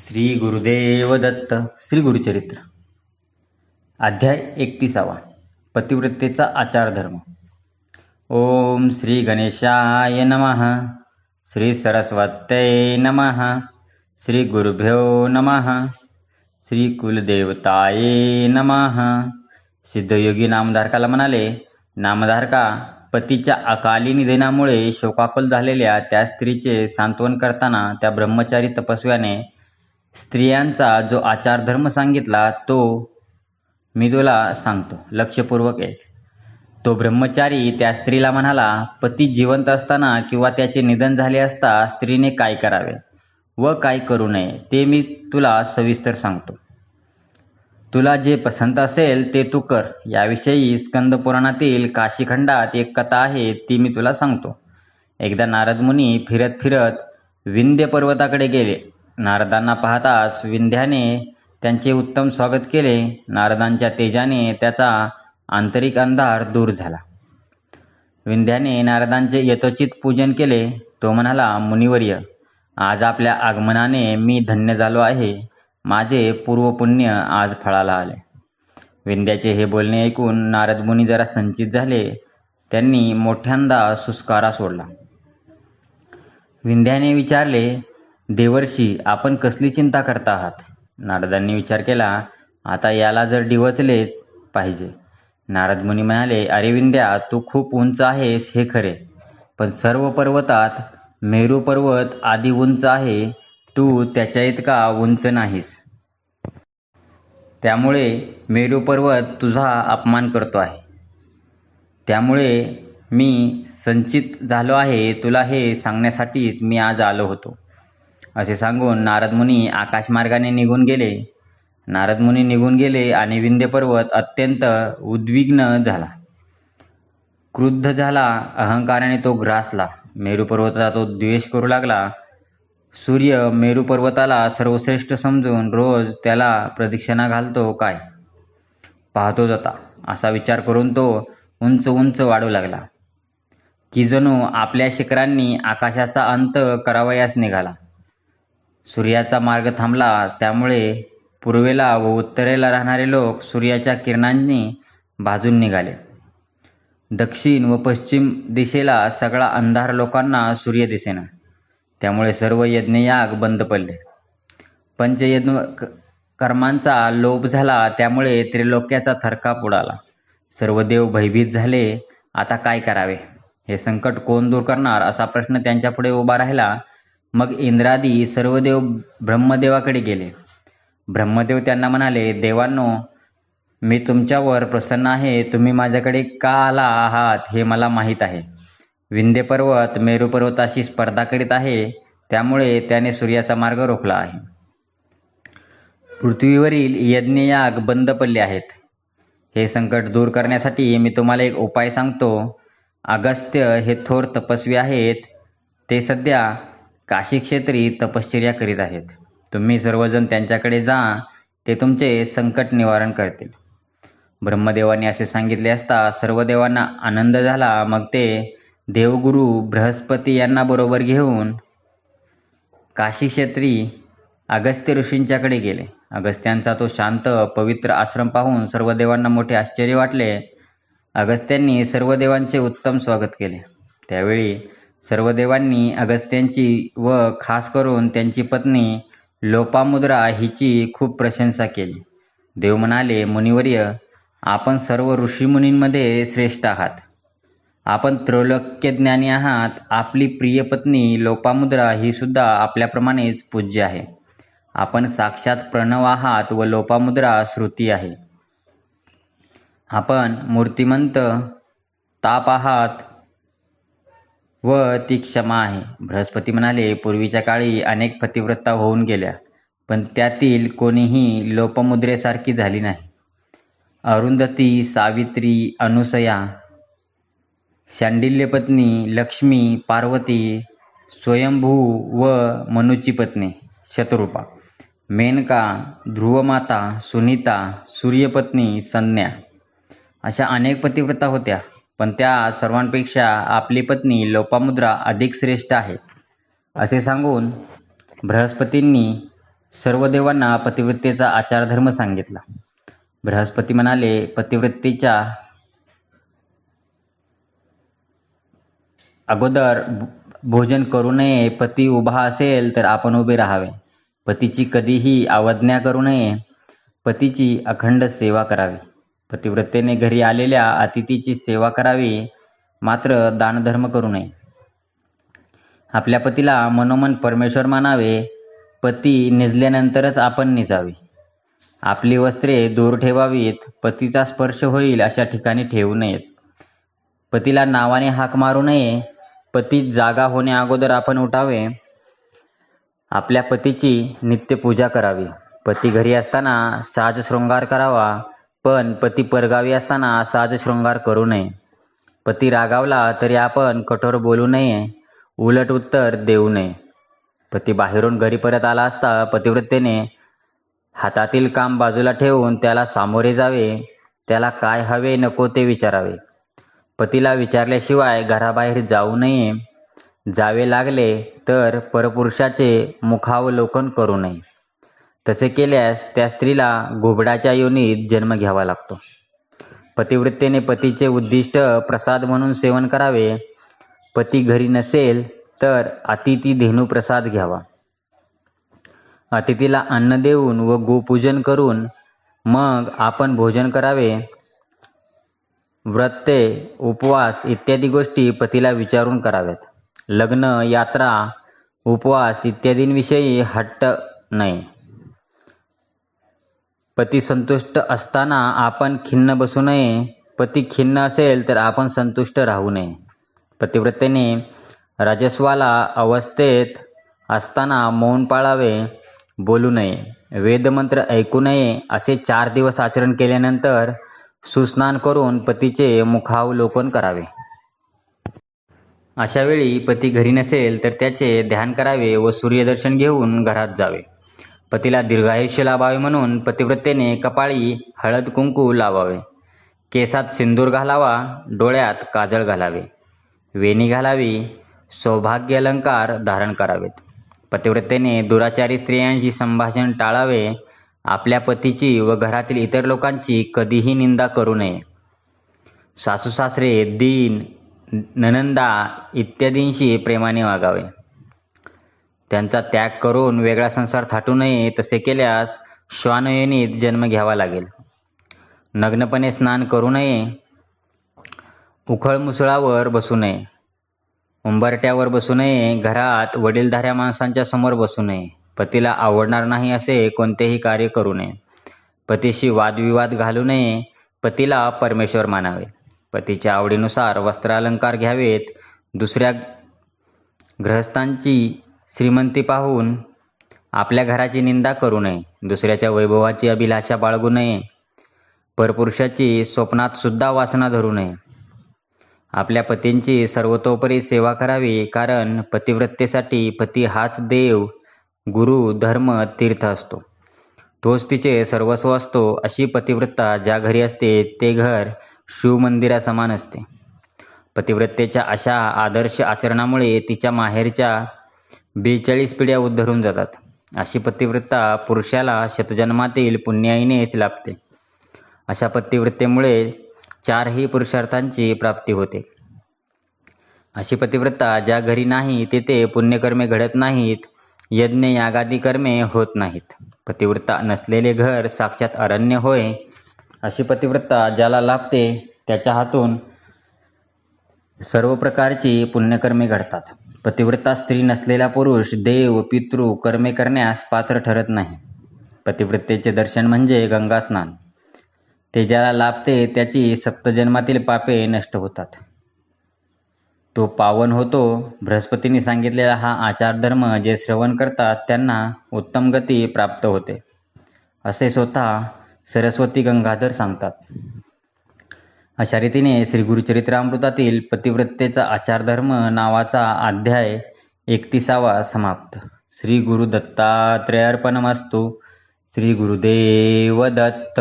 श्री गुरुदेव दत्त. श्री गुरुचरित्र अध्याय 31. पतिव्रतेचा आचार धर्म. ओम श्री गणेशाय नमः. श्री सरस्वत्यै नमः. श्री गुरुभ्यो नमः. श्री कुलदेवताये नमः. सिद्धयोगी नामधारकाला म्हणाले, नामधारका, पतीच्या अकाली निधनामुळे शोकाकुल झालेल्या त्या स्त्रीचे सांत्वन करताना त्या ब्रह्मचारी तपस्व्याने स्त्रियांचा जो आचारधर्म सांगितला तो मी तुला सांगतो. लक्षपूर्वक ऐक. तो ब्रह्मचारी त्या स्त्रीला म्हणाला, पती जिवंत असताना किंवा त्याचे निधन झाले असता स्त्रीने काय करावे व काय करू नये ते मी तुला सविस्तर सांगतो. तुला जे पसंत असेल ते तू कर. याविषयी स्कंद पुराणातील काशीखंडात एक कथा आहे, ती मी तुला सांगतो. एकदा नारद मुनी फिरत फिरत विंध्य पर्वताकडे गेले. नारदांना पाहताच विंध्याने त्यांचे उत्तम स्वागत केले. नारदांच्या तेजाने त्याचा आंतरिक अंधार दूर झाला. विंध्याने नारदांचे यथोचित पूजन केले. तो म्हणाला, मुनिवर्य, आज आपल्या आगमनाने मी धन्य झालो आहे. माझे पूर्वपुण्य आज फळाला आले. विंध्याचे हे बोलणे ऐकून नारद मुनी जरा संचित झाले. त्यांनी मोठ्यांदा सुस्कारा सोडला. विंध्याने विचारले, देवर्षी, आपण कसली चिंता करता आहात? नारदांनी विचार केला, आता याला जर डिवचलेच पाहिजे. नारद मुनी म्हणाले, अरे विंध्या, तू खूप उंच आहेस हे खरे, पण सर्व पर्वतात मेरू पर्वत आधी उंच आहे. तू त्याच्या इतका उंच नाहीस. त्यामुळे मेरू पर्वत तुझा अपमान करतो आहे. त्यामुळे मी संचित झालो आहे. तुला हे सांगण्यासाठीच मी आज आलो होतो. असे सांगून नारद मुनी आकाशमार्गाने निघून गेले. नारद मुनी निघून गेले आणि विंध्य पर्वत अत्यंत उद्विग्न झाला, क्रुद्ध झाला. अहंकाराने तो ग्रासला. मेरू पर्वताचा तो द्वेष करू लागला. सूर्य मेरू पर्वताला सर्वश्रेष्ठ समजून रोज त्याला प्रदक्षिणा घालतो काय पाहतो जाता, असा विचार करून तो उंच उंच वाढू लागला की जणू आपल्या शिखरांनी आकाशाचा अंत करावयास निघाला. सूर्याचा मार्ग थांबला. त्यामुळे पूर्वेला व उत्तरेला राहणारे लोक सूर्याच्या किरणांनी भाजून निघाले. दक्षिण व पश्चिम दिशेला सगळा अंधार लोकांना सूर्य दिसेना. त्यामुळे सर्व यज्ञयाग बंद पडले. पंचयज्ञ कर्मांचा लोप झाला. त्यामुळे त्रिलोक्याचा थरकाप उडाला. सर्व देव भयभीत झाले. आता काय करावे? हे संकट कोण दूर करणार असा प्रश्न त्यांच्यापुढे उभा राहिला. मग इंद्रादी सर्व देव ब्रह्मदेवाकडे गेले. ब्रह्मदेव त्यांना म्हणाले, देवांनो, मी तुमच्यावर प्रसन्न आहे. तुम्ही माझ्याकडे का आला आहात हे मला माहीत आहे. विंध्य पर्वत मेरू पर्वताशी स्पर्धा करीत आहे. त्यामुळे त्याने सूर्याचा मार्ग रोखला आहे. पृथ्वीवरील यज्ञयाग बंद पडले आहेत. हे संकट दूर करण्यासाठी मी तुम्हाला एक उपाय सांगतो. अगस्त्य हे थोर तपस्वी आहेत. ते सध्या काशी क्षेत्री तपश्चर्या करीत आहेत. तुम्ही सर्वजण त्यांच्याकडे जा. ते तुमचे संकट निवारण करतील. ब्रह्मदेवाने असे सांगितले असता सर्व देवांना आनंद झाला. मग ते देवगुरु बृहस्पती यांना बरोबर घेऊन काशी क्षेत्री अगस्त्य ऋषींच्याकडे गेले. अगस्त्यांचा तो शांत पवित्र आश्रम पाहून सर्व देवांना मोठे आश्चर्य वाटले. अगस्त्यांनी सर्व देवांचे उत्तम स्वागत केले. त्यावेळी सर्व देवांनी अगस्त्यांची व खास करून त्यांची पत्नी लोपामुद्रा हिची खूप प्रशंसा केली. देव म्हणाले, मुनिवर्य, आपण सर्व ऋषीमुनींमध्ये श्रेष्ठ आहात. आपण त्रैलोक्यज्ञानी आहात. आपली प्रिय पत्नी लोपामुद्रा ही सुद्धा आपल्याप्रमाणेच पूज्य आहे. आपण साक्षात प्रणव आहात व लोपामुद्रा श्रुती आहे. आपण मूर्तिमंत ताप आहात व ती क्षमा आहे. बृहस्पती म्हणाले, पूर्वीच्या काळी अनेक पतिव्रता होऊन गेल्या, पण त्यातील कोणीही लोपमुद्रेसारखी झाली नाही. अरुंधती, सावित्री, अनुसया, शांडिल्यपत्नी, लक्ष्मी, पार्वती, स्वयंभू व मनुची पत्नी शतरूपा, मेनका, ध्रुवमाता, सुनीता, सूर्यपत्नी, संज्ञा अशा अनेक पतिव्रता होत्या. पण त्या सर्वांपेक्षा आपली पत्नी लोपामुद्रा अधिक श्रेष्ठ आहे. असे सांगून बृहस्पतींनी सर्व देवांना पतिव्रतेचा आचारधर्म सांगितला. बृहस्पती म्हणाले, पतिव्रतेच्या अगोदर भोजन करू नये. पती उभा असेल तर आपण उभे राहावे. पतीची कधीही अवज्ञा करू नये. पतीची अखंड सेवा करावी. पतिव्रतेने घरी आलेल्या अतिथीची सेवा करावी, मात्र दानधर्म करू नये. आपल्या पतीला मनोमन परमेश्वर मानावे. पती निजल्यानंतरच आपण निजावे. आपली वस्त्रे दूर ठेवावीत. पतीचा स्पर्श होईल अशा ठिकाणी ठेवू नयेत. पतीला नावाने हाक मारू नये. पती जागा होण्या अगोदर आपण उठावे. आपल्या पतीची नित्यपूजा करावी. पती घरी असताना साज शृंगार करावा, पण पती परगावी असताना साज शृंगार करू नये. पती रागावला तरी आपण कठोर बोलू नये, उलट उत्तर देऊ नये. पती बाहेरून घरी परत आला असता पतिव्रतेने हातातील काम बाजूला ठेवून त्याला सामोरे जावे. त्याला काय हवे नको ते विचारावे. पतीला विचारल्याशिवाय घराबाहेर जाऊ नये. जावे लागले तर परपुरुषाचे मुखावलोकन करू नये. तसे केल्यास त्या स्त्रीला घुबडाच्या योनीत जन्म घ्यावा लागतो. पतिव्रतेने पतीचे उद्दिष्ट प्रसाद म्हणून सेवन करावे. पती घरी नसेल तर अतिथी धेनू प्रसाद घ्यावा. अतिथीला अन्न देऊन व गोपूजन करून मग आपण भोजन करावे. व्रते, उपवास इत्यादी गोष्टी पतीला विचारून कराव्यात. लग्न, यात्रा, उपवास इत्यादींविषयी हट्ट नये. पती संतुष्ट असताना आपण खिन्न बसू नये. पती खिन्न असेल तर आपण संतुष्ट राहू नये. पतिव्रतेने राजस्वाला अवस्थेत असताना मौन पाळावे, बोलू नये, वेदमंत्र ऐकू नये. असे 4 दिवस आचरण केल्यानंतर सुस्नान करून पतीचे मुखावलोकन करावे. अशा वेळी पती घरी नसेल तर त्याचे ध्यान करावे व सूर्यदर्शन घेऊन घरात जावे. पतीला दीर्घायुष्य लाभावे म्हणून पतिव्रतेने कपाळी हळद कुंकू लावावे. केसात सिंदूर घालावा. डोळ्यात काजळ घालावे. वेणी घालावी. सौभाग्य अलंकार धारण करावेत. पतिव्रतेने दुराचारी स्त्रियांशी संभाषण टाळावे. आपल्या पतीची व घरातील इतर लोकांची कधीही निंदा करू नये. सासूसासरे, दीन, नणंदा इत्यादींशी प्रेमाने वागावे. त्यांचा त्याग करून वेगळा संसार थाटू नये. तसे केल्यास श्वानयोनीत जन्म घ्यावा लागेल. नग्नपणे स्नान करू नये. उखळ मुसळावर बसू नये. उंबरट्यावर बसू नये. घरात वडीलधाऱ्या माणसांच्या समोर बसू नये. पतीला आवडणार नाही असे कोणतेही कार्य करू नये. पतीशी वादविवाद घालू नये. पतीला परमेश्वर मानावे. पतीच्या आवडीनुसार वस्त्रालंकार घ्यावेत. दुसऱ्या गृहस्थांची श्रीमंती पाहून आपल्या घराची निंदा करू नये. दुसऱ्याच्या वैभवाची अभिलाषा बाळगू नये. परपुरुषाची स्वप्नात सुद्धा वासना धरू नये. आपल्या पतींची सर्वतोपरी सेवा करावी, कारण पतिव्रतेसाठी पती हाच देव, गुरु, धर्म, तीर्थ असतो. तोच तिचे सर्वस्व असतो. अशी पतिव्रता ज्या घरी असते ते घर शिवमंदिरासमान असते. पतिव्रतेच्या अशा आदर्श आचरणामुळे तिच्या माहेरच्या 42 पिढ्या उद्धरून जातात. अशी पतिव्रता पुरुषाला शतजन्मातील पुण्याईनेच लाभते. अशा पतिव्रतेमुळे 4ही पुरुषार्थांची प्राप्ती होते. अशी पतिव्रता ज्या घरी नाही तेथे पुण्यकर्मे घडत नाहीत. यज्ञ यागादी कर्मे होत नाहीत. पतिव्रता नसलेले घर साक्षात अरण्य होय. अशी पतिव्रता ज्याला लाभते त्याच्या हातून सर्व प्रकारची पुण्यकर्मे घडतात. पतिव्रता स्त्री नसलेला पुरुष देव, पितृ कर्मे करण्यास पात्र ठरत नाही. पतिव्रतेचे दर्शन म्हणजे गंगा स्नान. ते ज्याला लाभते त्याची सप्तजन्मातील पापे नष्ट होतात. तो पावन होतो. बृहस्पतींनी सांगितलेला हा आचारधर्म जे श्रवण करतात त्यांना उत्तम गती प्राप्त होते, असे स्वतः सरस्वती गंगाधर सांगतात. अशा रीतीने श्री गुरुचरित्रामृतातील पतिव्रतेचा आचारधर्म नावाचा अध्याय 31वा समाप्त. श्री गुरु दत्तात्रेयार्पणमस्तु. श्री गुरुदेव दत्त.